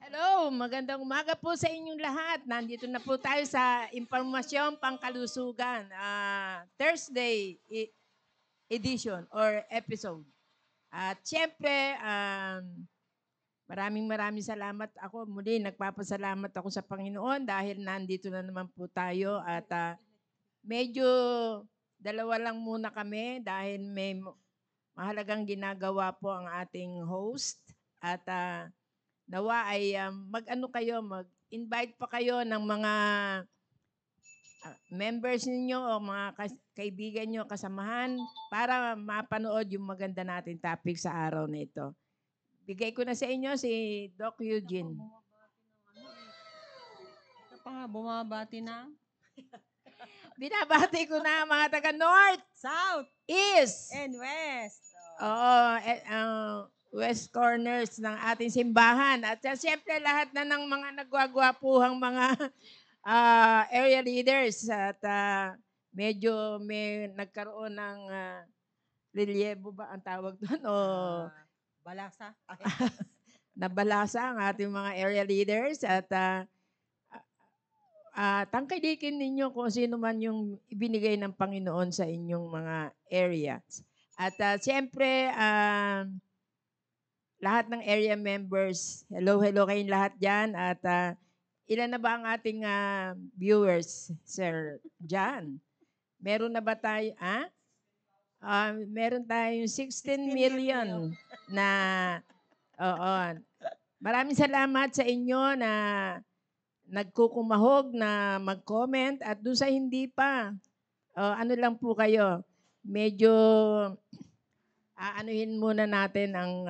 Hello, magandang umaga po sa inyong lahat. Nandito na po tayo sa Impormasyon Pangkalusugan, Thursday edition or episode. At siyempre, maraming maraming salamat. Ako muli, nagpapasalamat ako sa Panginoon dahil nandito na naman po tayo at medyo dalawa lang muna kami dahil may mahalagang ginagawa po ang ating host at nawa ay mag-ano kayo, mag-invite pa kayo ng mga members ninyo o mga kaibigan nyo, kasamahan para mapanood yung maganda nating topic sa araw na ito. Bigay ko na sa inyo si Doc Eugene. Ito pa nga, bumabati na. Binabati ko na mga taga North, South East, and West. oo, West Corners ng ating simbahan. At siyempre lahat na ng mga nagwagwapuhang mga area leaders at medyo may nagkaroon ng relievo ba ang tawag doon o Balasa. nabalasa ang ating mga area leaders at tangkilikin ninyo kung sino man yung ibinigay ng Panginoon sa inyong mga areas. At siyempre, lahat ng area members, hello kayong lahat dyan. At ilan na ba ang ating viewers, Sir John? Meron na ba tayo, meron tayong 16 million na, oo. Maraming salamat sa inyo na nagkukumahog na mag-comment at doon sa hindi pa, ano lang po kayo, medyo aanuhin muna natin ang,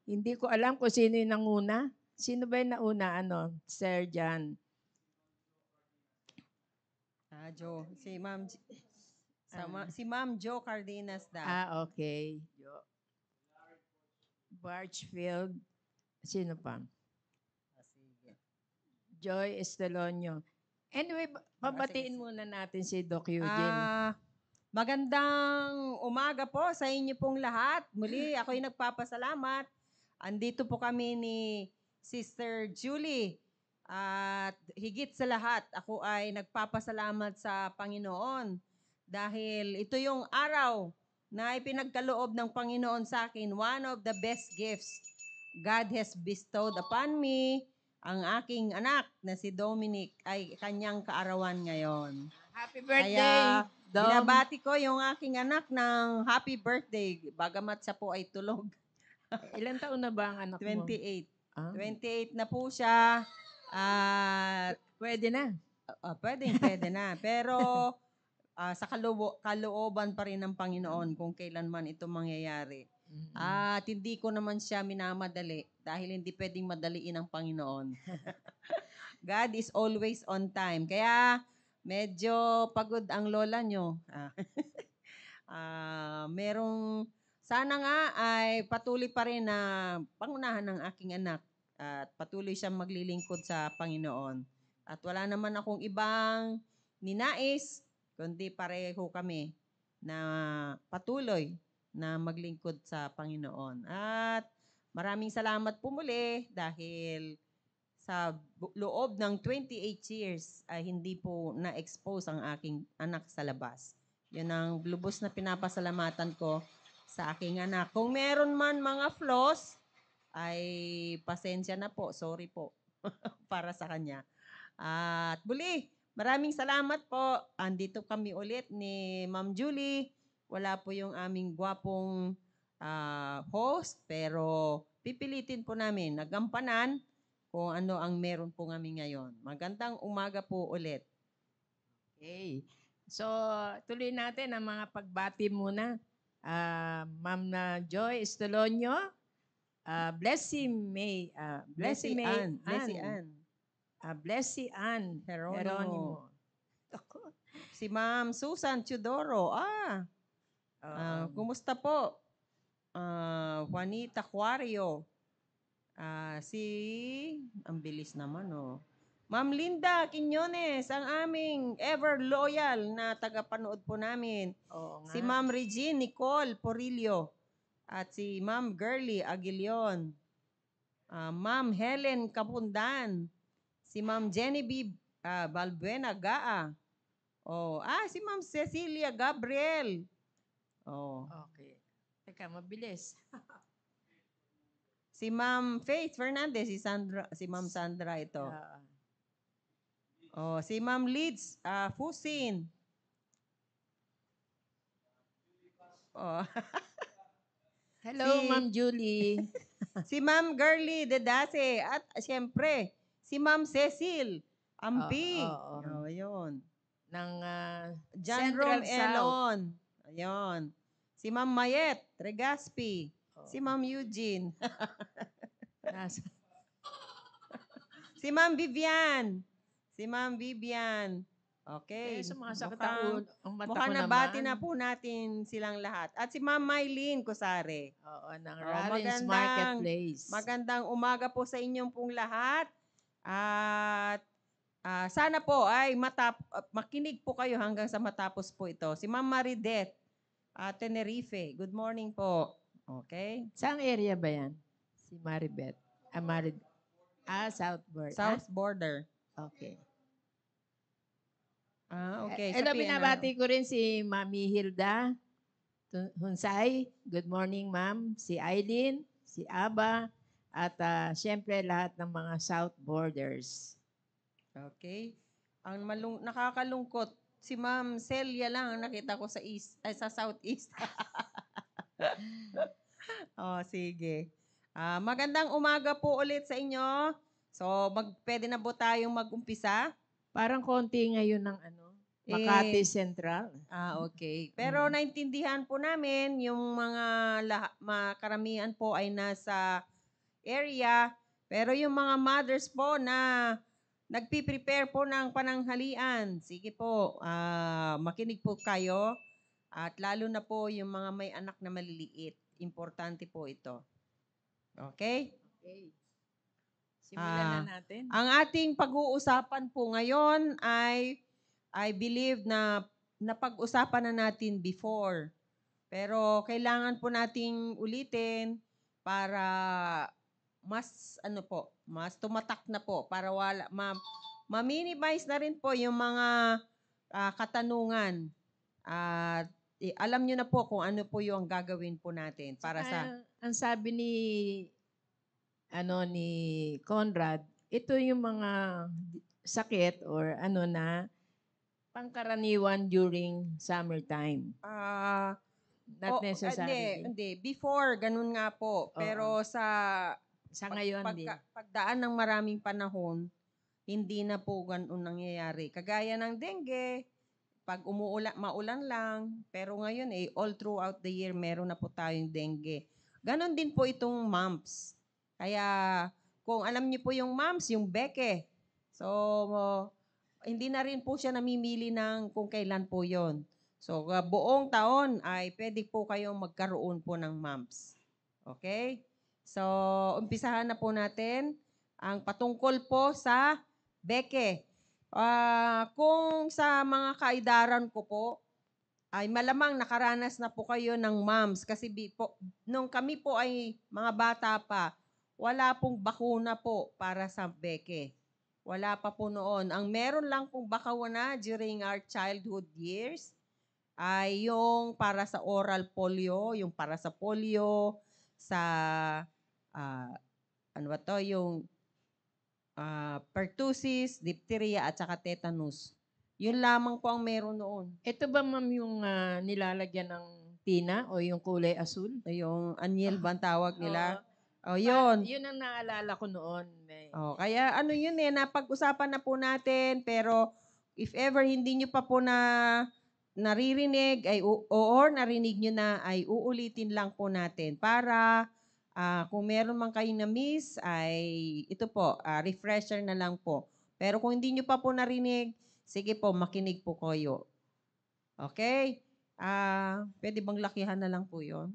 hindi ko alam kung sino yung nanguna. Sino ba yung nauna, Sir John? Jo. Si Ma'am Jo Cardenas daw. Okay. Barchfield. Sino pa? Sige. Joy Estelonio. Anyway, pabatiin muna natin si Doc Eugene. Magandang umaga po sa inyo pong lahat. Muli, ako'y nagpapasalamat. Andito po kami ni Sister Julie. At higit sa lahat, ako ay nagpapasalamat sa Panginoon dahil ito yung araw na ipinagkaloob ng Panginoon sa akin, one of the best gifts God has bestowed upon me. Ang aking anak na si Dominic ay kanyang kaarawan ngayon. Happy birthday, Kaya Dom. binabati ko yung aking anak ng happy birthday, bagamat siya po ay tulog. Ilan taon na ba ang anak mo? 28. 28 na po siya. Pwede na. Pwede na. Pero sa kalooban pa rin ng Panginoon kung kailanman ito mangyayari. At hindi ko naman siya minamadali dahil hindi pwedeng madaliin ang Panginoon. God is always on time. Kaya medyo pagod ang lola nyo. Sana nga ay patuloy pa rin na pangunahan ng aking anak at patuloy siyang maglilingkod sa Panginoon. At wala naman akong ibang ninais, kundi pareho kami na patuloy na maglingkod sa Panginoon. At maraming salamat po muli dahil sa loob ng 28 years ay hindi po na-expose ang aking anak sa labas. Yun ang lubos na pinapasalamatan ko sa aking anak. Kung meron man mga flaws, ay pasensya na po. Sorry po para sa kanya. At muli, maraming salamat po. Andito kami ulit ni Ma'am Julie. Wala po yung aming gwapong host, pero pipilitin po namin nagampanan kung ano ang meron po kami ngayon. Magandang umaga po ulit. Okay. So, tuloy natin ang mga pagbati muna. Ma'am na Joy Estolonio, Blessy May, Blessy May, Blessy Ann Heronimo. Si Ma'am Susan Teodoro. Kumusta po? Juanita Cuario. Ang bilis naman, oh. Ma'am Linda Quiñones, ang aming ever loyal na tagapanood po namin. Si Ma'am Regine Nicole Porillo at si Ma'am Girly Aguilion. Ma'am Helen Kapundan. Si Ma'am Genevieve Balbuena Gaa. Si Ma'am Cecilia Gabriel. Okay. Teka, mabilis. Si Ma'am Faith Fernandez, si Ma'am Sandra ito. Si Ma'am Lids Fusin. Hello, Si- Ma'am Julie. Si Ma'am Girly Dedase. At siyempre, si Ma'am Cecil Ampi. Oo. Yun. Ng John Central Rom South. Elon. Ayun. Si Ma'am Mayet Regaspi. Oo. Si Ma'am Eugene. Nasa- Si Ma'am Vivian. Si Ma'am Vivian. Okay. sumasakit Mukhang- ang mata ko Mukhang naman. nabati na po natin silang lahat. At si Ma'am Mylene Kusare. Oo, ng Rollins magandang- Marketplace. Magandang umaga po sa inyong pong lahat. At sana po ay makinig po kayo hanggang sa matapos po ito. Si Ma'am Maridet Tenerife. Good morning po. Okay? Saan area ba yan? Si Maribet. Southboard. South border. Okay. Okay. Hello, Sabihan na. binabati ko rin si Mami Hilda Hunsay. Good morning, ma'am. Si Eileen, si Aba, at syempre lahat ng mga South Borders. Okay. Ang nakakalungkot, si Ma'am Celia lang ang nakita ko sa sa Southeast. Sige. Magandang umaga po ulit sa inyo. So, pwede na po tayong mag-umpisa? Parang konti ngayon ng Makati Central. Okay. Pero naintindihan po namin yung mga karamihan po ay nasa area. Pero yung mga mothers po na nagpi-prepare po ng pananghalian, sige po, makinig po kayo. At lalo na po yung mga may anak na maliliit. Importante po ito. Okay? Okay. Simulan na natin. Ang ating pag-uusapan po ngayon ay I believe na napag-usapan na natin before. Pero kailangan po nating ulitin para mas tumatak na po para ma-minimize na rin po yung mga katanungan. At alam nyo na po kung ano po yung gagawin po natin para ang sabi ni Conrad, ito yung mga sakit or na pangkaraniwan during summertime. Not necessarily. Hindi. Before, ganun nga po. Pero sa ngayon din. pagdaan ng maraming panahon, hindi na po ganun nangyayari. Kagaya ng dengue, pag maulan lang, pero ngayon all throughout the year, meron na po tayong dengue. Ganon din po itong mumps. Kaya, kung alam niyo po yung mumps, yung beke, so, hindi na rin po siya namimili ng kung kailan po yon. So, buong taon ay pwede po kayong magkaroon po ng mumps. Okay? So, umpisahan na po natin ang patungkol po sa beke. Kung sa mga kaedaran ko po, ay malamang nakaranas na po kayo ng mumps kasi nung kami po ay mga bata pa, wala pong bakuna po para sa beke. Wala pa po noon. Ang meron lang pong bakuna during our childhood years ay yung para sa oral polio, yung para sa polio, sa yung pertussis, diphtheria at saka tetanus. Yun lamang po ang meron noon. Ito ba, ma'am, yung nilalagyan ng tina o yung kulay asul? Yung anyel ba ang tawag nila? Yun. Yun ang naalala ko noon. Kaya yun napag-usapan na po natin, pero if ever hindi nyo pa po naririnig or narinig nyo na, ay uulitin lang po natin para kung meron man kayong na-miss, ay ito po, refresher na lang po. Pero kung hindi nyo pa po narinig, sige po, makinig po kayo. Okay? Pwede bang lakihan na lang po yon?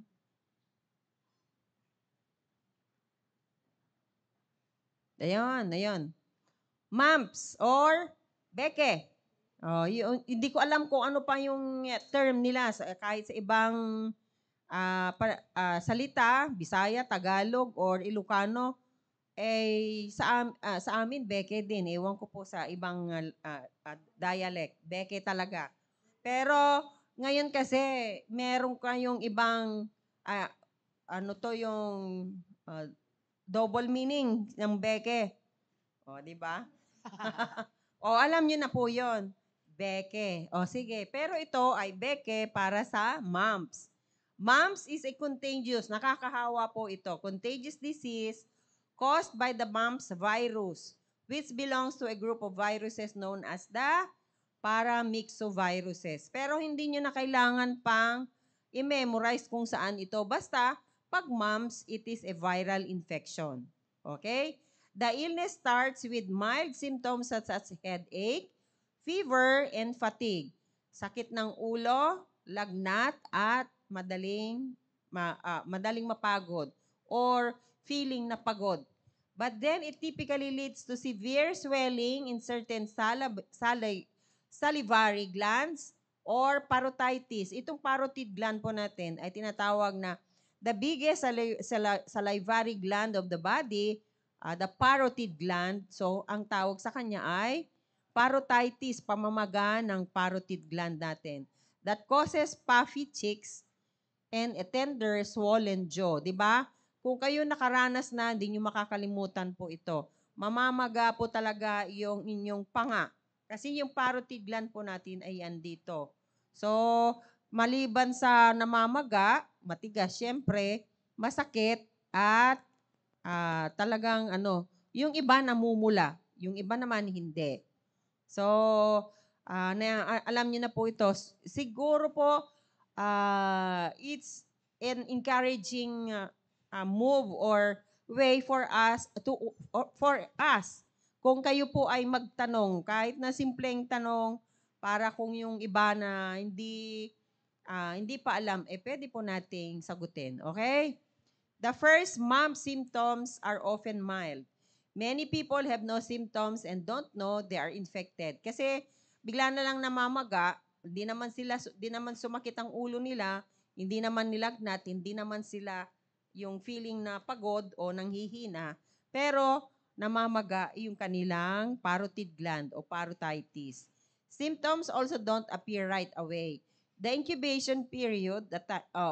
Ayun. Mumps or beke. Hindi ko alam kung ano pa yung term nila kahit sa ibang salita, Bisaya, Tagalog, or Ilocano. sa amin, beke din. Ewan ko po sa ibang dialect. Beke talaga. Pero ngayon kasi, meron kayong ibang, ah, ano to yung ah, double meaning ng beke. O, di ba? O, alam nyo na po yon. Beke. O, sige. Pero ito ay beke para sa mumps. Mumps is a contagious, nakakahawa po ito, contagious disease caused by the mumps virus, which belongs to a group of viruses known as the paramyxoviruses. Pero hindi nyo na kailangan pang i-memorize kung saan ito. Basta, pag mumps, it is a viral infection. Okay? The illness starts with mild symptoms such as headache, fever, and fatigue. Sakit ng ulo, lagnat, at madaling mapagod or feeling na pagod. But then it typically leads to severe swelling in certain salivary glands or parotitis. Itong parotid gland po natin ay tinatawag na the biggest salivary gland of the body, the parotid gland. So, ang tawag sa kanya ay parotitis, pamamaga ng parotid gland natin. That causes puffy cheeks and a tender, swollen jaw. Di ba? Kung kayo nakaranas na, hindi nyo makakalimutan po ito. Mamamaga po talaga yung inyong panga. Kasi yung parotid gland po natin ay andito. So, maliban sa namamaga, matigas, syempre, masakit, at talagang yung iba namumula, yung iba naman hindi. So, alam niyo na po ito. Siguro po, it's an encouraging move or way for us kung kayo po ay magtanong, kahit na simpleng tanong, para kung yung iba na hindi pa alam, pwede po nating sagutin. Okay? The first mumps symptoms are often mild. Many people have no symptoms and don't know they are infected. Kasi bigla na lang namamaga, di naman sumakit ang ulo nila, hindi naman nilagnat, hindi naman sila yung feeling na pagod o nanghihina, pero namamaga yung kanilang parotid gland o parotitis. Symptoms also don't appear right away. The incubation period,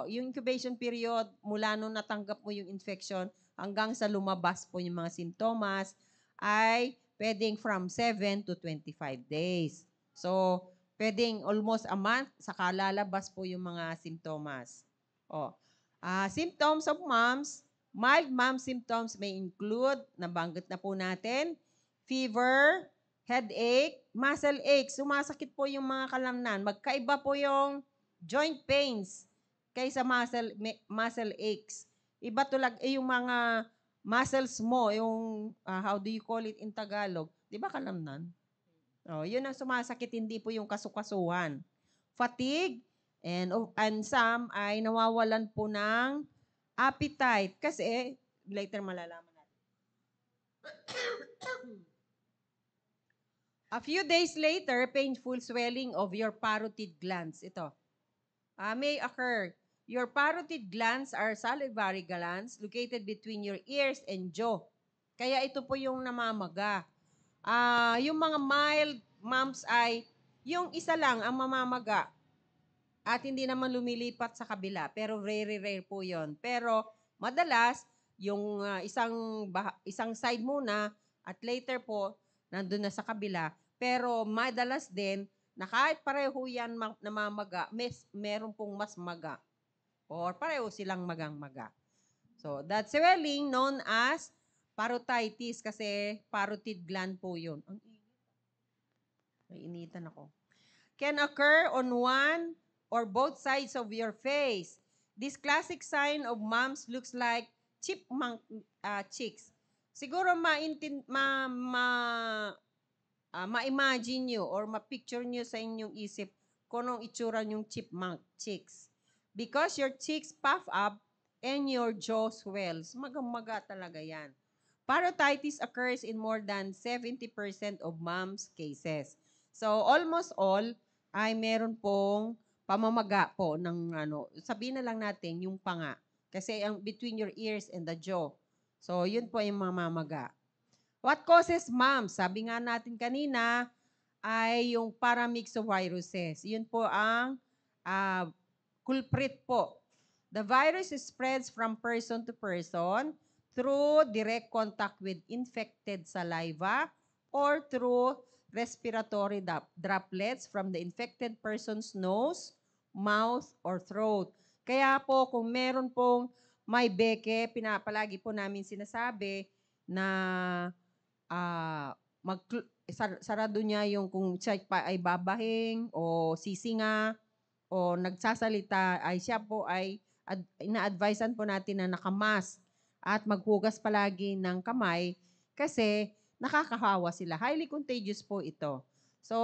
yung incubation period mula nung natanggap mo yung infection hanggang sa lumabas po yung mga sintomas ay pwedeng from 7 to 25 days. So, pwedeng almost a month saka lalabas po yung mga sintomas. Symptoms of mumps, mild mumps symptoms may include, nabanggit na po natin, fever, headache, muscle aches. Sumasakit po yung mga kalamnan. Magkaiba po yung joint pains kaysa muscle aches. Iba yung mga muscles mo, yung how do you call it in Tagalog? Di ba kalamnan? Yun ang sumasakit, hindi po yung kasukasuhan. Fatigue, and some ay nawawalan po ng appetite. Kasi, later malalaman natin. A few days later, painful swelling of your parotid glands. Ito. May occur. Your parotid glands are salivary glands located between your ears and jaw. Kaya ito po yung namamaga. Yung mga mild mumps ay yung isa lang ang mamamaga at hindi naman lumilipat sa kabila. Pero rare po yon. Pero madalas, yung isang side muna at later po, nandun na sa kabila. Pero madalas din, na kahit pareho yan namamaga, meron pong mas maga. Or pareho silang magang-maga. So, that swelling known as parotitis kasi parotid gland po yun. Ang init. Nainitan ako. Can occur on one or both sides of your face. This classic sign of mumps looks like chipmunk cheeks. Siguro ma-imagine nyo or ma-picture nyo sa inyong isip kung anong itsura yung chipmunk cheeks. Because your cheeks puff up and your jaw swells. Maga talaga yan. Parotitis occurs in more than 70% of mumps cases. So, almost all ay meron pong pamamaga po ng sabihin na lang natin yung panga. Kasi ang between your ears and the jaw. So, yun po yung mamamaga. What causes mumps? Sabi nga natin kanina, ay yung paramyxoviruses. Yun po ang ah, culprit po. The virus spreads from person to person through direct contact with infected saliva or through respiratory droplets from the infected person's nose, mouth, or throat. Kaya po kung meron pong may beke, pinapalagi po namin sinasabi na sarado niya yung kung siya pa ay babahing o sisinga o nagsasalita ay siya po ay ina-advisean po natin na nakamask at maghugas palagi ng kamay kasi nakakahawa sila. Highly contagious po ito. So,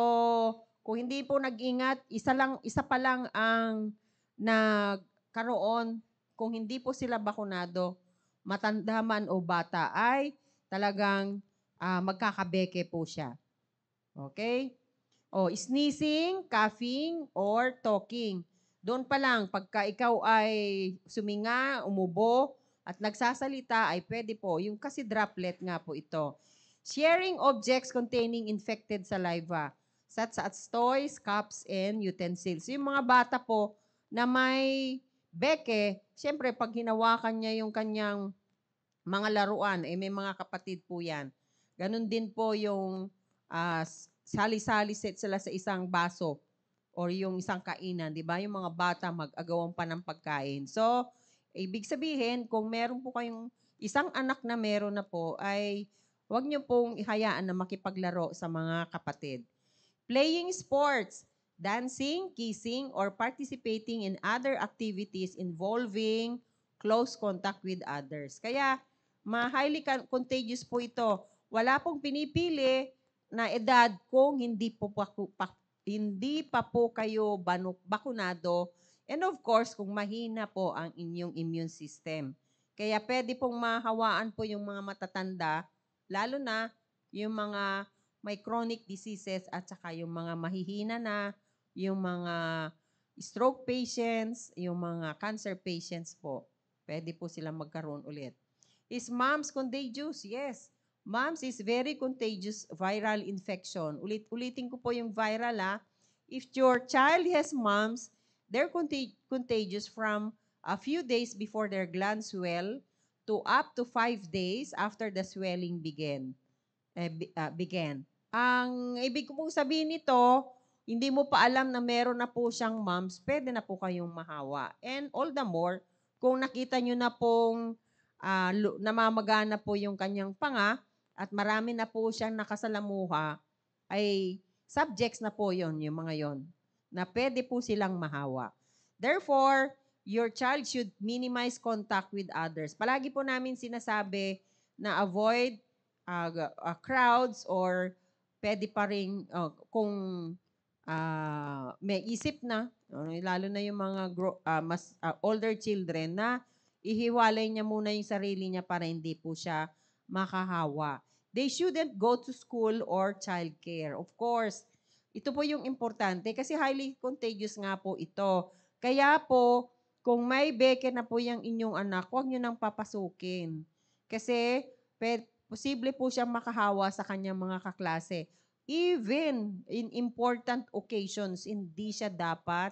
kung hindi po nag-ingat, isa pa lang ang nagkaroon kung hindi po sila bakunado, matanda man o bata ay talagang magkakabeke po siya. Okay? O, sneezing, coughing, or talking. Doon pa lang, pagka ikaw ay suminga, umubo, at nagsasalita, ay pwede po. Yung kasi droplet nga po ito. Sharing objects containing infected saliva, such as toys, cups, and utensils. Yung mga bata po na may beke, siyempre pag hinawakan niya yung kanyang mga laruan, eh may mga kapatid po yan. Ganon din po yung sali-sali set sila sa isang baso or yung isang kainan, di ba? Yung mga bata mag-agawan pa ng pagkain. So, ibig sabihin, kung meron po kayong isang anak na meron na po, ay huwag niyo pong ihayaan na makipaglaro sa mga kapatid. Playing sports, dancing, kissing, or participating in other activities involving close contact with others. Kaya, highly contagious po ito. Wala pong pinipili na edad kung hindi pa po kayo bakunado. And of course, kung mahina po ang inyong immune system. Kaya pwede pong mahawaan po yung mga matatanda, lalo na yung mga may chronic diseases at saka yung mga mahihina na, yung mga stroke patients, yung mga cancer patients po. Pwede po silang magkaroon ulit. Is mumps contagious? Yes. Mumps is very contagious viral infection. Ulitin ko po yung viral. If your child has mumps, they're contagious from a few days before their glands swell to up to 5 days after the swelling began. Ang ibig ko pong sabihin nito, hindi mo pa alam na meron na po siyang mumps, pwede na po kayong mahawa. And all the more, kung nakita nyo na pong namamagana po yung kanyang panga at marami na po siyang nakasalamuha, ay subjects na po yon yung mga yon na pwede po silang mahawa. Therefore, your child should minimize contact with others. Palagi po namin sinasabi na avoid crowds or pwede pa rin kung may isip na, lalo na yung mga older children na ihiwalay niya muna yung sarili niya para hindi po siya makahawa. They shouldn't go to school or childcare. Of course, ito po yung importante kasi highly contagious nga po ito. Kaya po, kung may beke na po yung inyong anak, huwag nyo nang papasukin. Kasi posible po siyang makahawa sa kanyang mga kaklase. Even in important occasions, hindi siya dapat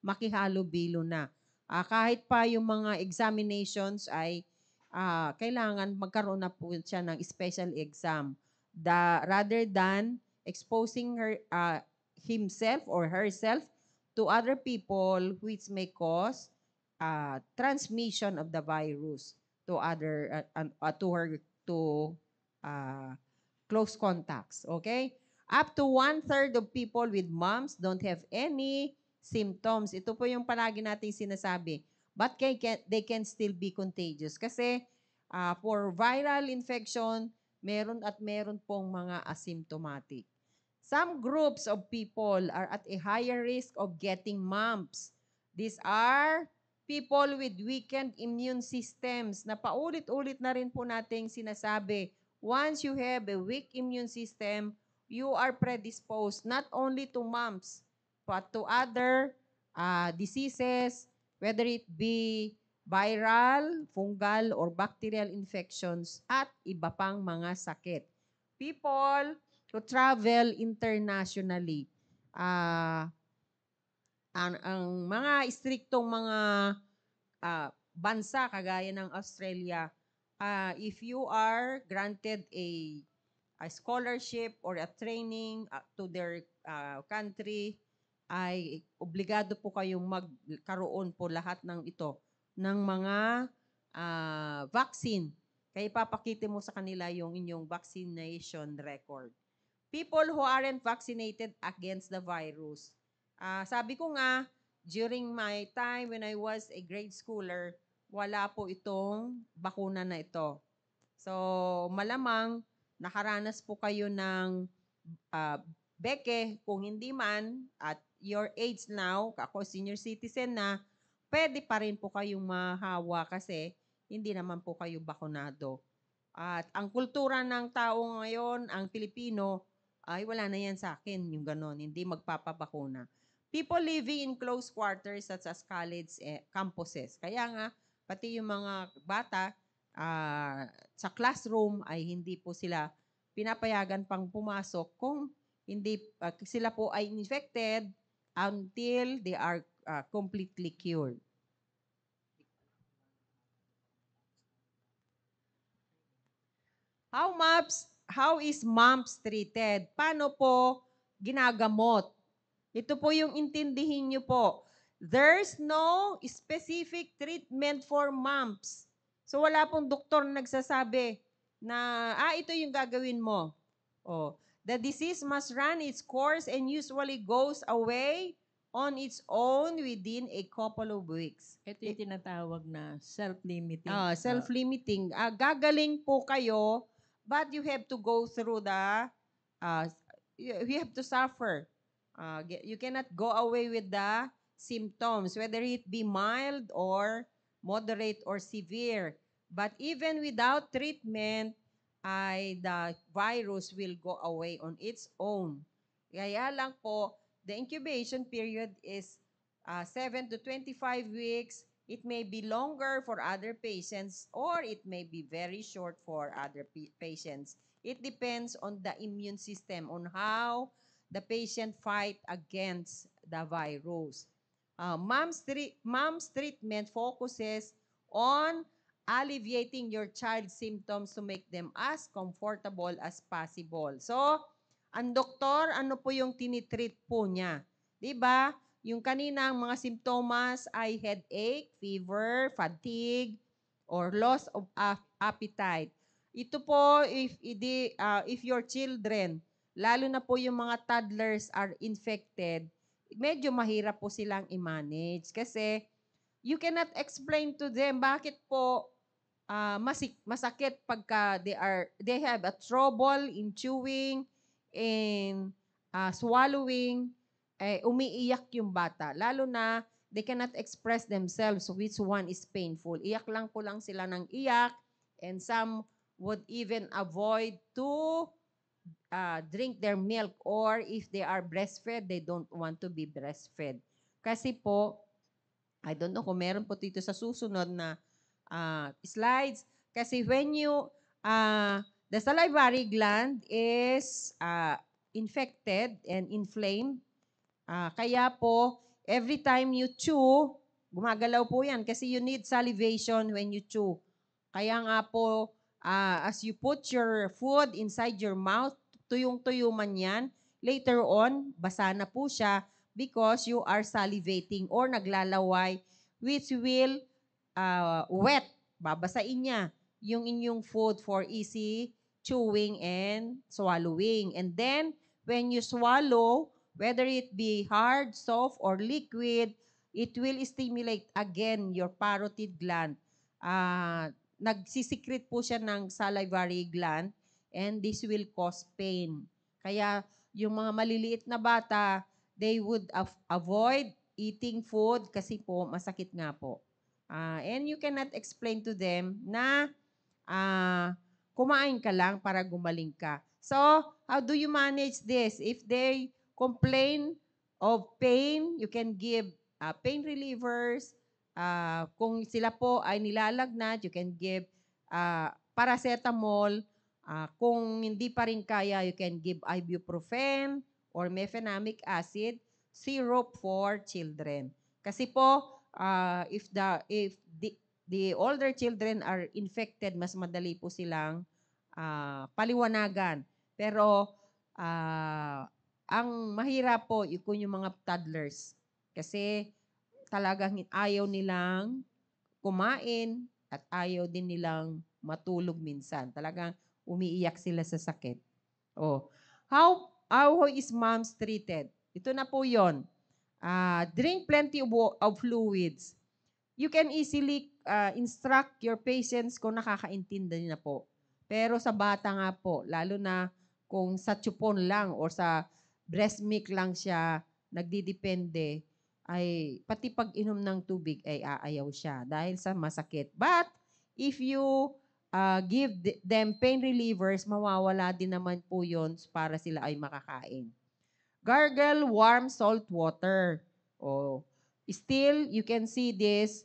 makihalubilo na. Kahit pa yung mga examinations ay kailangan magkaroon na po siya ng special exam. Rather than exposing himself or herself to other people which may cause transmission of the virus to close contacts. Okay? Up to 1/3 of people with mumps don't have any symptoms. Ito po yung palagi nating sinasabi. But they can still be contagious. Kasi for viral infection, meron pong mga asymptomatic. Some groups of people are at a higher risk of getting mumps. These are people with weakened immune systems na paulit-ulit na rin po nating sinasabi. Once you have a weak immune system, you are predisposed not only to mumps, but to other diseases, whether it be viral, fungal, or bacterial infections, at iba pang mga sakit. People who travel internationally, ah, ang mga istriktong mga bansa kagaya ng Australia, if you are granted a scholarship or a training to their country, ay obligado po kayong magkaroon po lahat ng ito ng mga vaccine. Kaya ipapakita mo sa kanila yung inyong vaccination record. People who aren't vaccinated against the virus. Sabi ko nga, during my time when I was a grade schooler, wala po itong bakuna na ito. So, malamang nakaranas po kayo ng beke. Kung hindi man, at your age now, ako senior citizen na, pwede pa rin po kayong mahawa kasi hindi naman po kayo bakunado. At ang kultura ng tao ngayon, ang Pilipino, ay wala na yan sa akin, yung ganon, hindi magpapabakuna. People living in close quarters such as college campuses. Kaya nga, pati yung mga bata sa classroom ay hindi po sila pinapayagan pang pumasok kung hindi sila po ay infected until they are completely cured. How is mumps treated? Paano po ginagamot? Ito po yung intindihin nyo po. There's no specific treatment for mumps. So wala pong doktor na nagsasabi na, ito yung gagawin mo. Oh, the disease must run its course and usually goes away on its own within a couple of weeks. Ito yung tinatawag na self-limiting. Self-limiting. Gagaling po kayo, but you have to go through you have to suffer. You cannot go away with the symptoms, whether it be mild or moderate or severe. But even without treatment, the virus will go away on its own. Kaya lang po, the incubation period is 7 to 25 weeks. It may be longer for other patients or it may be very short for other patients. It depends on the immune system, on how the patient fight against the virus. Mom's treatment focuses on alleviating your child's symptoms to make them as comfortable as possible. So, ang doktor, ano po yung tinitreat po niya? 'Di ba? Yung kaninang mga simptomas ay headache, fever, fatigue, or loss of appetite. Ito po if your children, lalo na po yung mga toddlers are infected, medyo mahirap po silang i-manage kasi you cannot explain to them bakit po masakit pagka they have a trouble in chewing and swallowing, umiiyak yung bata. Lalo na they cannot express themselves which one is painful. Iyak lang po lang sila ng iyak, and some would even avoid to drink their milk, or if they are breastfed, they don't want to be breastfed. Kasi po, I don't know kung meron po dito sa susunod na slides. Kasi when the salivary gland is infected and inflamed, kaya po, every time you chew, gumagalaw po yan kasi you need salivation when you chew. Kaya nga po, as you put your food inside your mouth, tuyong-tuyo man yan, later on, basa na po siya because you are salivating or naglalaway, which will wet, babasain niya yung inyong food for easy chewing and swallowing. And then, when you swallow, whether it be hard, soft, or liquid, it will stimulate again your parotid gland. Nagsisikret po siya ng salivary gland, and this will cause pain. Kaya yung mga maliliit na bata, they would avoid eating food kasi po masakit nga po. And you cannot explain to them na kumain ka lang para gumaling ka. So, how do you manage this? If they complain of pain, you can give pain relievers, Kung sila po ay nilalagnat, you can give paracetamol. Kung hindi pa rin kaya, you can give ibuprofen or mefenamic acid, syrup for children. Kasi po, if the older children are infected, mas madali po silang paliwanagan. Pero ang mahirap po kung yung mga toddlers. Kasi talagang ayaw nilang kumain at ayaw din nilang matulog minsan. Talagang umiiyak sila sa sakit. Oh. How is moms treated? Ito na po yon. Drink plenty of fluids. You can easily instruct your patients kung nakakaintindi na po. Pero sa bata nga po, lalo na kung sa chupon lang or sa breast milk lang siya nagdidepende, ay pati pag-inom ng tubig ay aayaw siya dahil sa masakit. But if you give them pain relievers, mawawala din naman po yun para sila ay makakain. Gargle warm salt water. Oh. Still, you can see this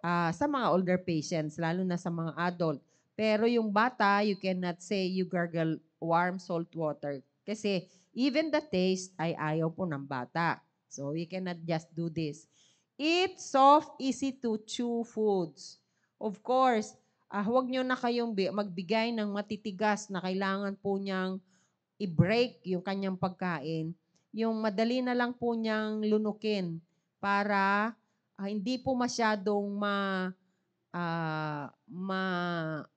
sa mga older patients, lalo na sa mga adult. Pero yung bata, you cannot say you gargle warm salt water. Kasi even the taste ay ayaw po ng bata. So you cannot just do this. Eat soft, easy to chew foods. Of course, huwag nyo na kayong magbigay ng matitigas na kailangan po niyang i-break yung kanyang pagkain. Yung madali na lang po niyang lunukin para hindi po masyadong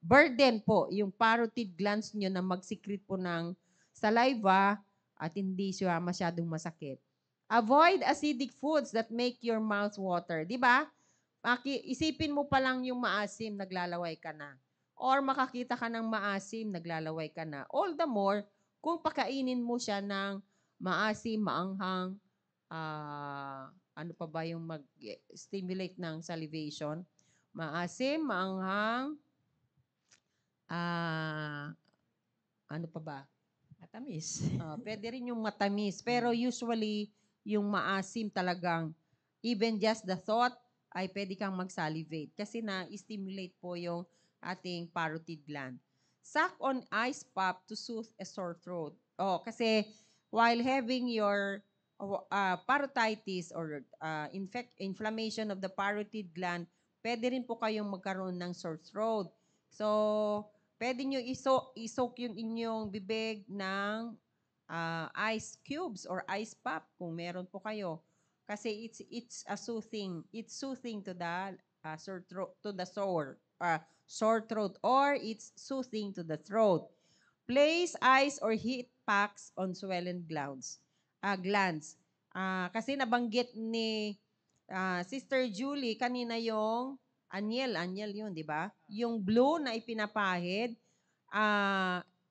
burden po yung parotid glands nyo na mag-secrete po ng saliva at hindi siya masyadong masakit. Avoid acidic foods that make your mouth water. Di ba? Isipin mo pa lang yung maasim, naglalaway ka na. Or makakita ka ng maasim, naglalaway ka na. All the more, kung pakainin mo siya ng maasim, maanghang, ano pa ba yung mag-stimulate ng salivation? Maasim, maanghang, ano pa ba? Matamis. Pwede rin yung matamis. Pero usually, yung maasim talagang, even just the thought, ay pwede kang mag-salivate. Kasi na-stimulate po yung ating parotid gland. Suck on ice pop to soothe a sore throat. Kasi while having your parotitis or inflammation of the parotid gland, pwede rin po kayong magkaroon ng sore throat. So, pwede nyo isok yung inyong bibig ng ice cubes or ice pop kung meron po kayo. Kasi it's soothing to the sore throat, to the sore throat, or it's soothing to the throat. Place ice or heat packs on swollen glands. Kasi nabanggit ni Sister Julie kanina yung anyel yun, di ba? Yung blue na ipinapahid,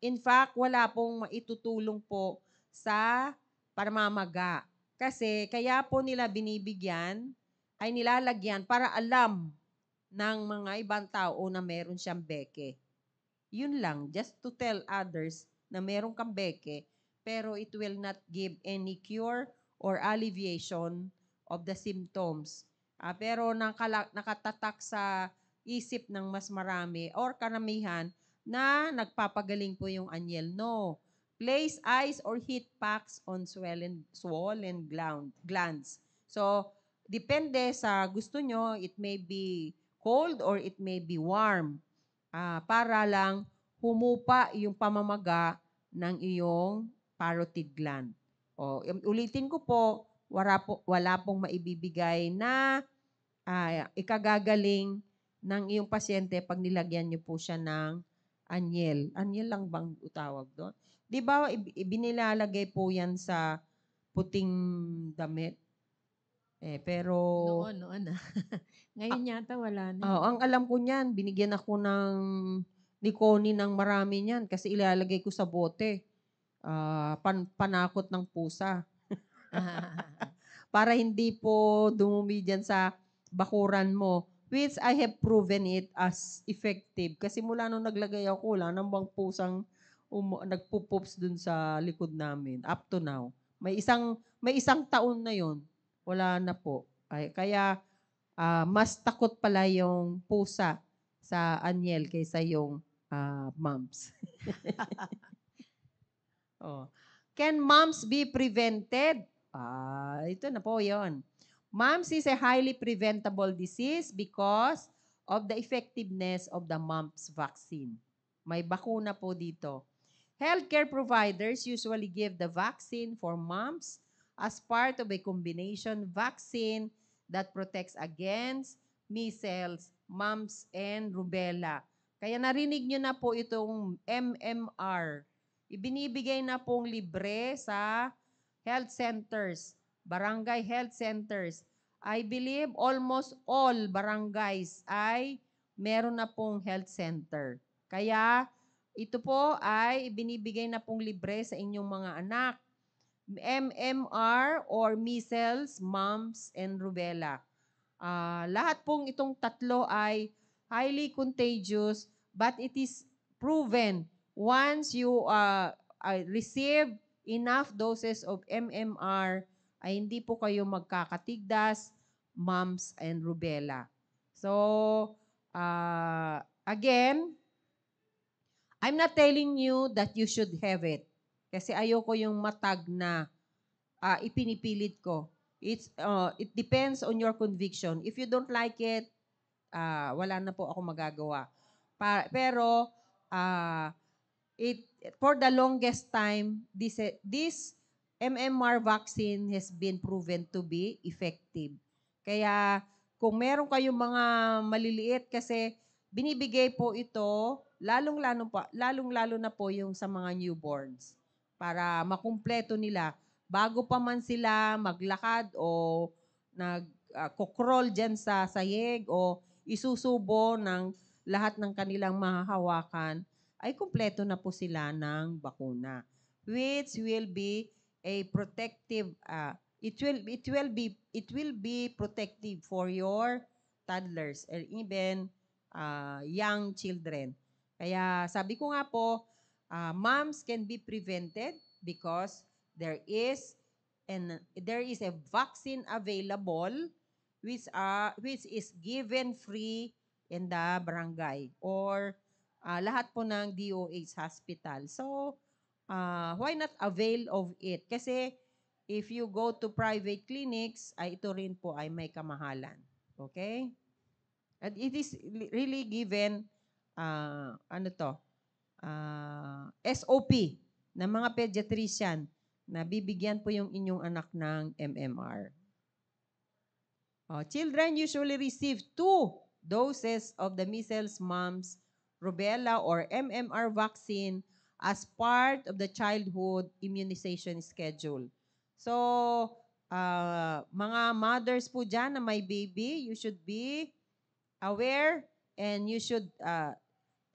in fact, wala pong maitutulong po sa pamamaga. Kasi kaya po nila binibigyan, ay nilalagyan para alam ng mga ibang tao na meron siyang beke. Yun lang, just to tell others na meron kang beke, pero it will not give any cure or alleviation of the symptoms. Pero nakatatak sa isip ng mas marami or karamihan na nagpapagaling po yung anyel. No. Place ice or heat packs on swollen glands. So, depende sa gusto nyo, it may be cold or it may be warm. Para lang humupa yung pamamaga ng iyong parotid gland. Ulitin ko po, wala pong maibibigay na ikagagaling ng iyong pasyente pag nilagyan niyo po siya ng anyel. Anyel lang bang utawag doon? Di ba binilalagay po yan sa puting damit? Pero Noon. Ngayon yata wala na. ang alam ko niyan, binigyan ako ni Connie ng marami niyan kasi ilalagay ko sa bote. Panakot ng pusa. Para hindi po dumumi dyan sa bakuran mo. Which I have proven it as effective. Kasi mula nung naglagay ako, wala nang bang pusang nagpupops dun sa likod namin. Up to now. May isang taon na yon, wala na po. Kaya mas takot pala yung pusa sa anyel kaysa yung moms. Oh. Can mumps be prevented? Ito na po yon. Mumps is a highly preventable disease because of the effectiveness of the mumps vaccine. May bakuna po dito. Healthcare providers usually give the vaccine for mumps as part of a combination vaccine that protects against measles, mumps, and rubella. Kaya narinig nyo na po itong MMR. Ibinibigay na pong libre sa health centers, barangay health centers. I believe almost all barangays ay meron na pong health center. Kaya ito po ay ibinibigay na pong libre sa inyong mga anak. MMR or measles, mumps, and rubella. Lahat pong itong tatlo ay highly contagious, but it is proven once you receive enough doses of MMR, ay hindi po kayo magkakatigdas, mumps, and rubella. So, again, I'm not telling you that you should have it. Kasi ayoko yung matag na ipinipilit ko. It depends on your conviction. If you don't like it, wala na po ako magagawa. Pero, for the longest time, this MMR vaccine has been proven to be effective. Kaya, kung meron kayong mga maliliit, kasi binibigay po ito, lalong-lalo na po yung sa mga newborns para makumpleto nila bago pa man sila maglakad o nag-crawl dyan sa sayeg o isusubo ng lahat ng kanilang mahahawakan, ay kumpleto na po sila ng bakuna, which will be a protective, it will be protective for your toddlers or even young children. Kaya sabi ko nga po, moms can be prevented because there is a vaccine available which is given free in the barangay or lahat po ng DOH hospital. So, why not avail of it? Kasi if you go to private clinics, ito rin po ay may kamahalan. Okay? And it is really given, SOP ng mga pediatrician na bibigyan po yung inyong anak ng MMR. Children usually receive 2 doses of the measles, mumps, rubella, or MMR vaccine as part of the childhood immunization schedule. So, mga mothers po dyan na may baby, you should be aware and you should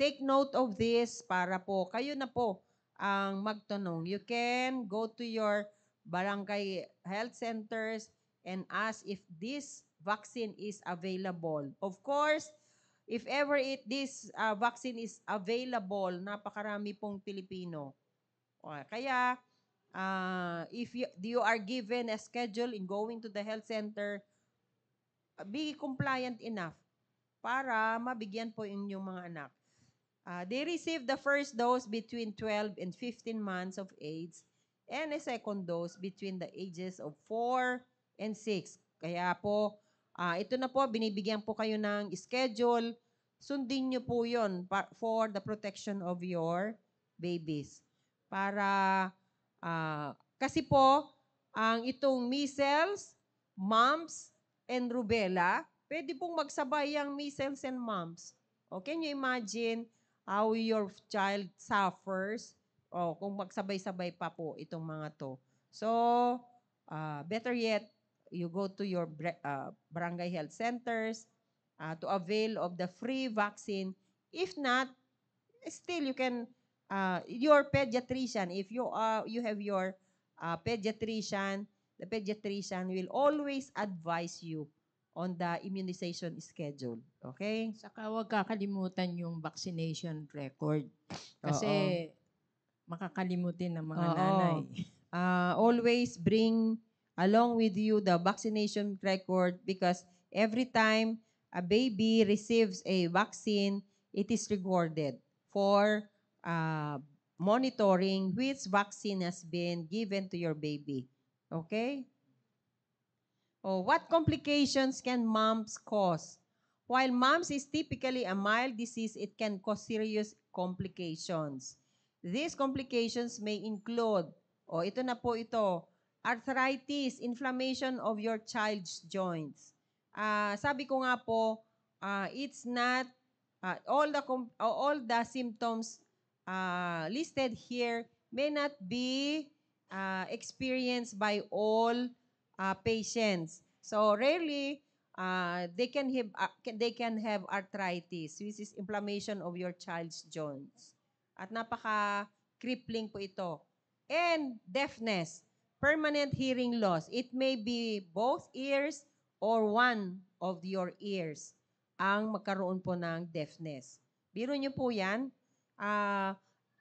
take note of this para po kayo na po ang magtanong. You can go to your barangay health centers and ask if this vaccine is available. Of course, if ever this vaccine is available, napakarami pong Pilipino. Kaya, if you are given a schedule in going to the health center, be compliant enough para mabigyan po inyong mga anak. They receive the first dose between 12 and 15 months of age and a second dose between the ages of 4 and 6. Kaya po, ito na po, binibigyan po kayo ng schedule. Sundin nyo po yun for the protection of your babies. Para, kasi po, ang itong measles, mumps, and rubella, pwede pong magsabay ang measles and mumps. Can you imagine how your child suffers kung magsabay-sabay pa po itong mga to? So, better yet, you go to your barangay health centers to avail of the free vaccine. If not, still you can, your pediatrician, if you have your pediatrician, the pediatrician will always advise you on the immunization schedule. Okay? Saka huwag kakalimutan yung vaccination record. Kasi makakalimutin ng mga nanay. Always bring along with you the vaccination record because Every time a baby receives a vaccine, it is recorded for uh, monitoring which vaccine has been given to your baby. Okay? Oh, what complications can mumps cause? While mumps is typically a mild disease, it can cause serious complications. These complications may include, ito na po ito, arthritis, inflammation of your child's joints. Sabi ko nga po, it's not, all the symptoms listed here may not be experienced by all patients. So rarely they can have arthritis, which is inflammation of your child's joints. At napaka crippling po ito. And deafness, permanent hearing loss. It may be both ears or one of your ears ang magkaroon po ng deafness. Biro niyo po yan.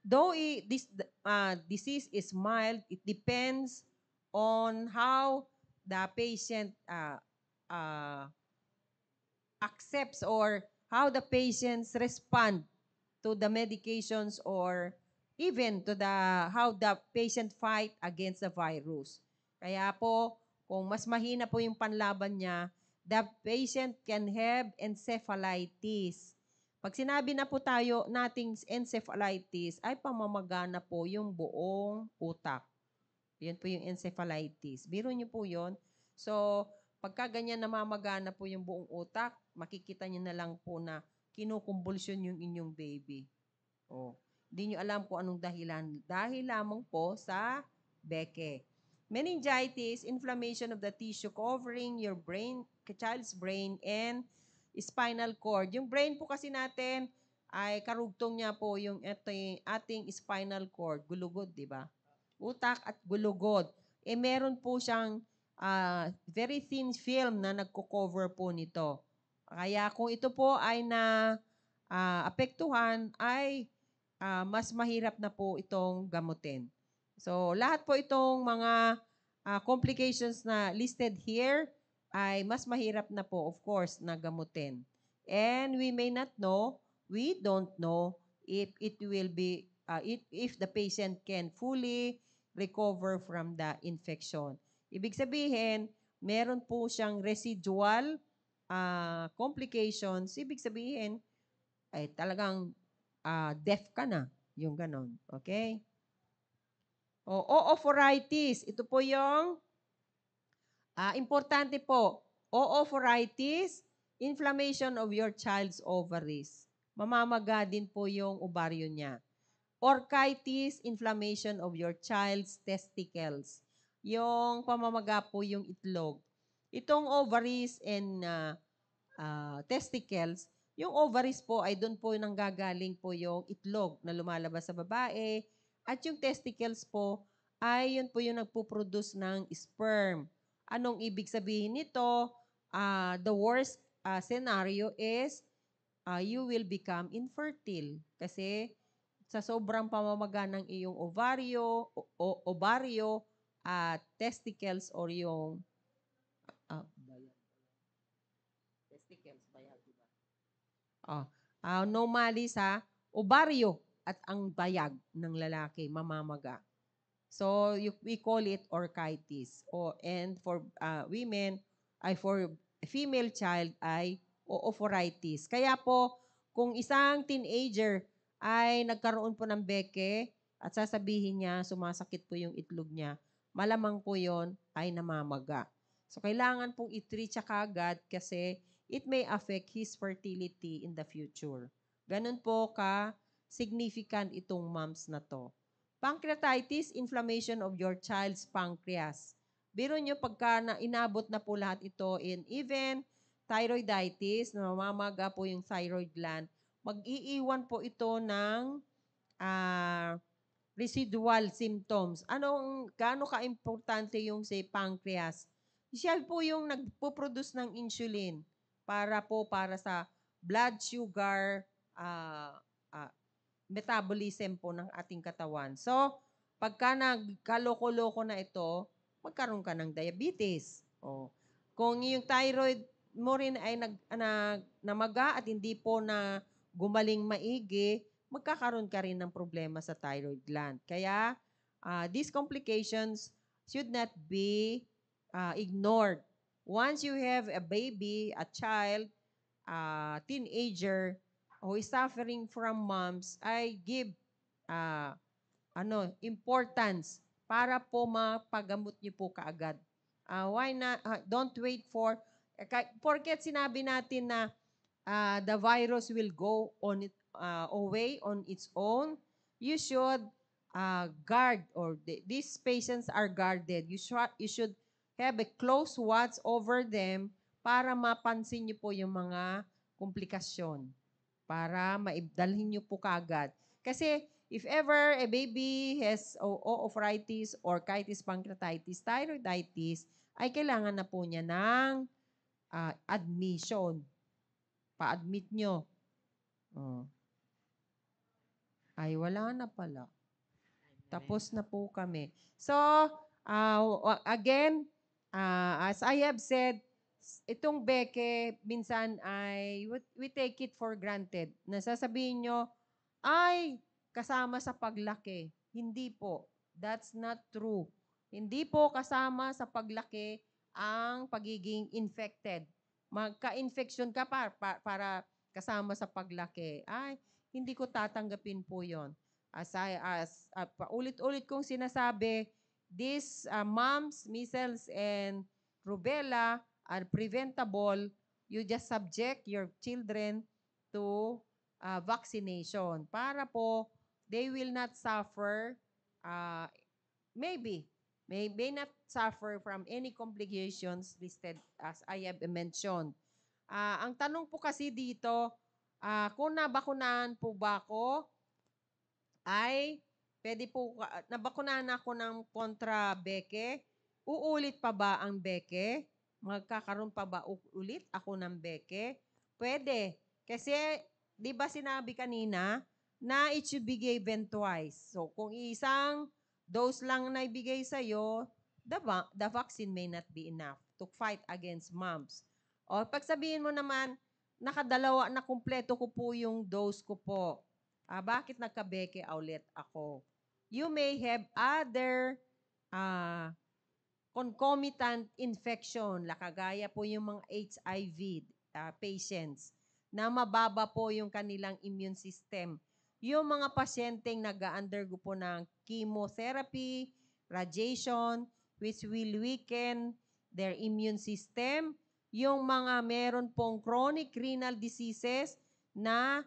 Though this disease is mild, it depends on how the patient accepts or how the patients respond to the medications or even to how the patient fight against the virus. Kaya po, kung mas mahina po yung panlaban niya, the patient can have encephalitis. Pag sinabi na po tayo nating encephalitis, ay pamamagana po yung buong utak. Yan po yung encephalitis. Biro niyo po yon. So, pagka ganyan namamagana po yung buong utak, makikita niyo na lang po na kinukumbulsyon yung inyong baby. Hindi niyo alam kung anong dahilan. Dahil lamang po sa beke. Meningitis, inflammation of the tissue covering your brain, child's brain, and spinal cord. Yung brain po kasi natin, ay karugtong niya po yung ating spinal cord, gulugod, di ba? Utak at gulugod. Meron po siyang very thin film na nagko-cover po nito. Kaya kung ito po ay apektuhan, ay mas mahirap na po itong gamutin. So, lahat po itong mga complications na listed here ay mas mahirap na po, of course, na gamutin. And we don't know if it will be, if the patient can fully recover from the infection. Ibig sabihin, meron po siyang residual complications. Ibig sabihin, ay talagang deaf ka na. Yung ganon. Okay? Oophorytis. Ito po yung importante po. Oophorytis, inflammation of your child's ovaries. Mamamaga din po yung ovaryo niya. Orchitis, inflammation of your child's testicles. Yung pamamaga po yung itlog. Itong ovaries and testicles, yung ovaries po ay doon po nanggagaling po yung itlog na lumalabas sa babae. At yung testicles po ay yun po yung nagpo-produce ng sperm. Anong ibig sabihin nito? The worst scenario is you will become infertile. Kasi sa sobrang pamamaga ng iyong ovaryo at testicles or yung testicles, bayag, diba? Normally sa ovaryo at ang bayag ng lalaki mamamaga. So we call it orchitis. And for women, for female child ay oophoritis. Kaya po, kung isang teenager ay nagkaroon po ng beke at sasabihin niya, sumasakit po yung itlog niya, malamang po yon ay namamaga. So, kailangan pong i-treat siya kagad kasi it may affect his fertility in the future. Ganun po significant itong mumps na to. Pancreatitis, inflammation of your child's pancreas. Biro nyo pagka inabot na po lahat ito in even thyroiditis, na mamamaga po yung thyroid gland, mag-iiwan po ito ng residual symptoms. Gaano ka-importante yung say pancreas? Siya po yung nagpo-produce ng insulin para sa blood sugar metabolism po ng ating katawan. So, pagka nagkaloko-loko na ito, magkaroon ka ng diabetes. Kung yung thyroid mo rin ay namaga at hindi po na gumaling maigi, magkakaroon ka rin ng problema sa thyroid gland. Kaya, these complications should not be ignored. Once you have a baby, a child, teenager who is suffering from mumps, I give uh, importance para po mapagamot niyo po kaagad. Why not? Don't wait for, porket sinabi natin na the virus will go on it away on its own, you should guard, or these patients are guarded. You should have a close watch over them para mapansin niyo po yung mga komplikasyon para maibdalhin niyo po kaagad. Kasi if ever a baby has oophorytis or orchitis pancreatitis, thyroiditis, ay kailangan na po niya ng admission. Pa-admit nyo. Oh. Ay, wala na pala. Tapos na po kami. So, again, as I have said, itong beke, minsan ay, we take it for granted. Nasasabihin nyo, ay, kasama sa paglaki. Hindi po. That's not true. Hindi po kasama sa paglaki ang pagiging infected. Magka-infection ka para kasama sa paglaki. Ay, hindi ko tatanggapin po yon. Paulit-ulit kong sinasabi, these mumps, measles, and rubella are preventable. You just subject your children to vaccination para po they will not suffer, maybe may not suffer from any complications listed as I have mentioned. Ang tanong po kasi dito, kung nabakunahan po ba ako, ay pwede po, nabakunahan ako ng kontra beke, uulit pa ba ang beke? Magkakaroon pa ba ulit ako ng beke? Pwede. Kasi, di ba sinabi kanina, na it should be given twice. So, kung isang dose lang na ibigay sa'yo, the vaccine may not be enough to fight against mumps. O, pag sabihin mo naman, nakadalawa na kumpleto ko po yung dose ko po. Bakit nagkabeke ulit ako? You may have other concomitant infection, kagaya po yung mga HIV patients, na mababa po yung kanilang immune system. Yung mga pasyenteng nag-undergo po ng chemotherapy, radiation, which will weaken their immune system. Yung mga meron pong chronic renal diseases na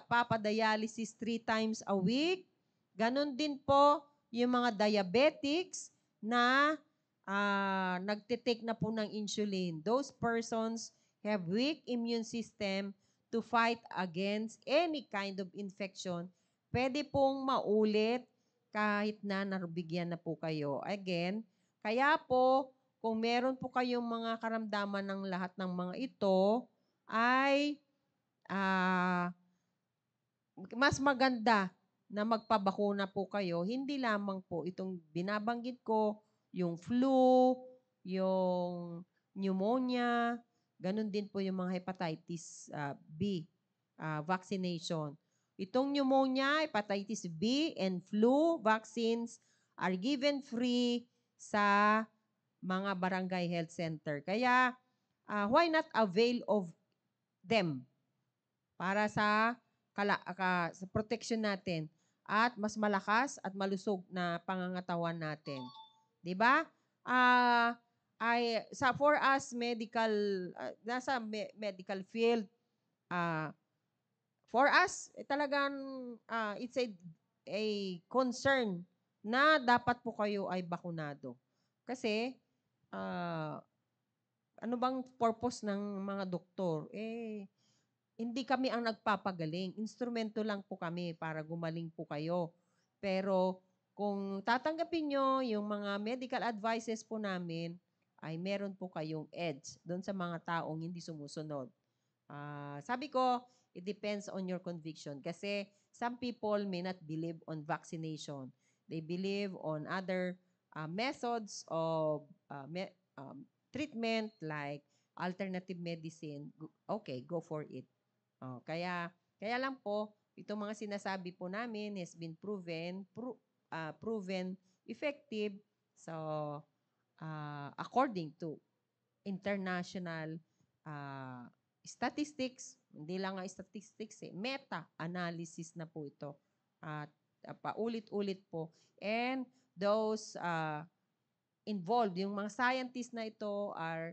papadialysis 3 times a week. Ganon din po yung mga diabetics na nagtitake na po ng insulin. Those persons have weak immune system to fight against any kind of infection. Pwede pong maulit kahit na nabigyan na po kayo. Again, kaya po, kung meron po kayong mga karamdaman ng lahat ng mga ito, ay mas maganda na magpabakuna po kayo. Hindi lamang po itong binabanggit ko, yung flu, yung pneumonia, ganun din po yung mga hepatitis B vaccination. Itong pneumonia, hepatitis B, and flu vaccines are given free sa mga barangay health center. Kaya, why not avail of them para sa protection natin at mas malakas at malusog na pangangatawan natin. 'Di ba? For us medical nasa medical field, for us talagang it's a concern na dapat po kayo ay bakunado. Kasi ano bang purpose ng mga doktor? Hindi kami ang nagpapagaling. Instrumento lang po kami para gumaling po kayo. Pero kung tatanggapin nyo yung mga medical advices po namin, ay meron po kayong edge doon sa mga taong hindi sumusunod. Sabi ko, it depends on your conviction. Kasi some people may not believe on vaccination. They believe on other methods of treatment like alternative medicine, okay, go for it. Kaya lang po, itong mga sinasabi po namin has been proven effective. So, according to international statistics, hindi lang nga statistics, meta-analysis na po ito. At paulit-ulit po. And those involved, yung mga scientists na ito are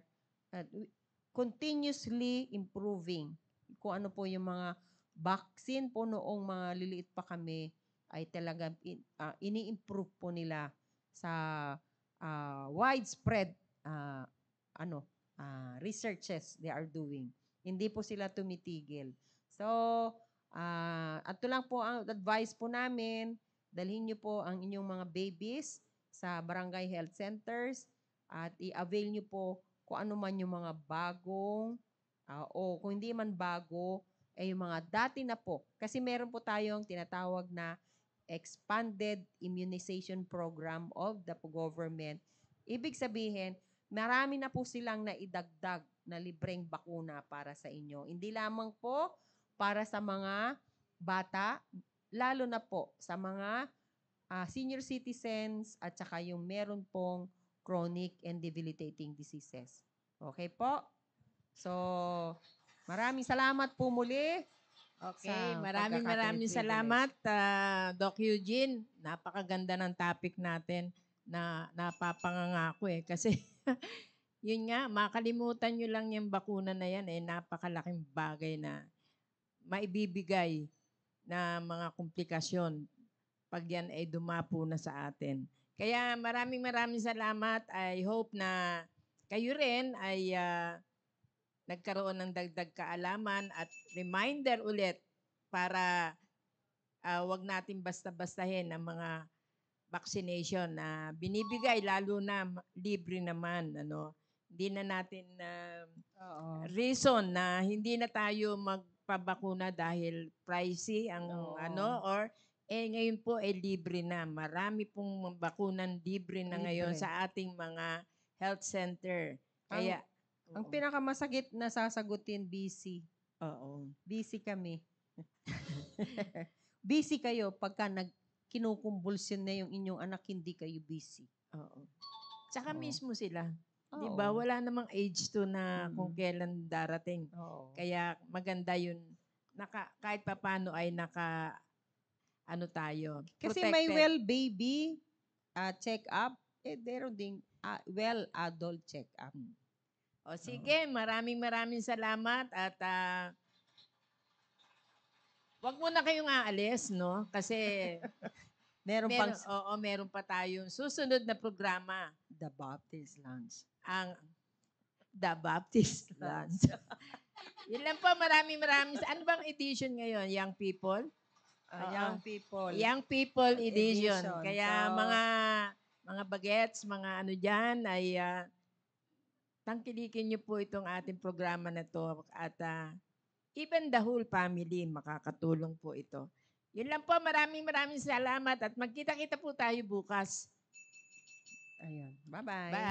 continuously improving. Kung ano po yung mga vaccine po noong mga liliit pa kami ay talaga ini-improve po nila sa widespread researches they are doing. Hindi po sila tumitigil. So, ato lang po ang advice po namin, dalhin niyo po ang inyong mga babies sa barangay health centers at i-avail niyo po kung ano man yung mga bagong o kung hindi man bago, ay yung mga dati na po. Kasi meron po tayong tinatawag na expanded immunization program of the government. Ibig sabihin, marami na po silang naidagdag na libreng bakuna para sa inyo. Hindi lamang po para sa mga bata, lalo na po sa mga senior citizens at saka yung meron pong chronic and debilitating diseases. Okay po? So, maraming salamat po muli. Okay, Sa maraming pagkakataon, salamat, Doc Eugene. Napakaganda ng topic natin na napapanganga ako kasi yun nga, makalimutan nyo lang yung bakuna na yan, napakalaking bagay na maibibigay na mga komplikasyon pag yan ay dumapo na sa atin. Kaya maraming salamat. I hope na kayo rin ay nagkaroon ng dagdag kaalaman at reminder ulit para wag natin basta-bastahin ang mga vaccination na binibigay, lalo na libre naman. Hindi na natin reason na hindi na tayo magpabakuna dahil pricey ang or ngayon po libre na. Marami pong bakunan libre na ngayon Libre. sa ating mga health center. Kaya Ang pinakamasakit na sasagutin, busy. oo. Busy kami. Busy kayo pagka kinukumbulsyon na yung inyong anak, hindi kayo busy. Oo. Tsaka Oo. mismo sila. Oo. 'Di ba? Wala namang age to na Mm. kung kailan darating. Oo. Kaya maganda 'yun. Kahit papaano ay tayo. Kasi Protected. may well baby check-up, meron ding well adult check-up. O sige, maraming salamat at wag muna kayong aalis, no? Kasi meron pa tayong susunod na programa, The Baptist Lunch. ang The Baptist Lunch. Yun lang po, maraming ano bang edition ngayon? Young People? Young people. Young People edition. Edition. Kaya So, mga bagets, mga ano dyan, ay tangkilikin niyo po itong ating programa na to at even the whole family makakatulong po ito. Yun lang po, maraming salamat at magkita-kita po tayo bukas. ayun. Bye-bye. Bye!